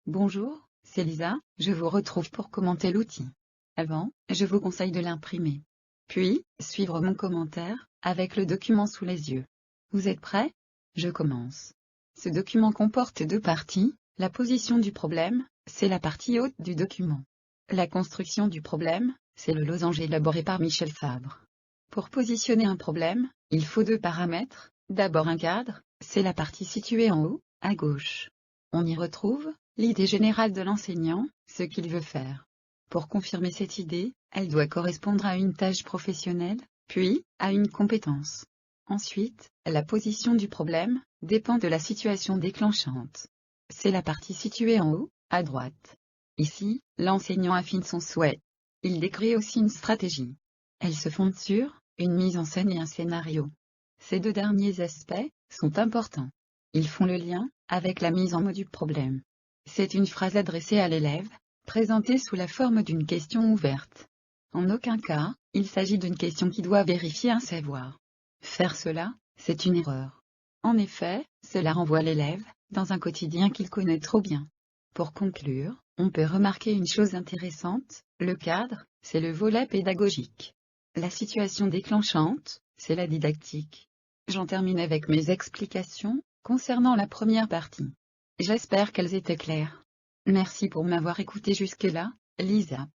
Bonjour, c'est Lisa, je vous retrouve pour commenter l'outil. Avant, je vous conseille de l'imprimer. Puis, suivre mon commentaire, avec le document sous les yeux. Vous êtes prêts? Je commence. Ce document comporte deux parties. La position du problème, c'est la partie haute du document. La construction du problème, c'est le losange élaboré par Michel Fabre. Pour positionner un problème, il faut deux paramètres. D'abord un cadre, c'est la partie située en haut, à gauche. On y retrouve l'idée générale de l'enseignant, ce qu'il veut faire. Pour confirmer cette idée, elle doit correspondre à une tâche professionnelle, puis à une compétence. Ensuite, la position du problème dépend de la situation déclenchante. C'est la partie située en haut, à droite. Ici, l'enseignant affine son souhait. Il décrit aussi une stratégie. Elle se fonde sur une mise en scène et un scénario. Ces deux derniers aspects sont importants. Ils font le lien avec la mise en mots du problème. C'est une phrase adressée à l'élève, présentée sous la forme d'une question ouverte. En aucun cas, il s'agit d'une question qui doit vérifier un savoir. Faire cela, c'est une erreur. En effet, cela renvoie l'élève dans un quotidien qu'il connaît trop bien. Pour conclure, on peut remarquer une chose intéressante, le cadre, c'est le volet pédagogique. La situation déclenchante, c'est la didactique. J'en termine avec mes explications concernant la première partie. J'espère qu'elles étaient claires. Merci pour m'avoir écouté jusque-là, Lisa.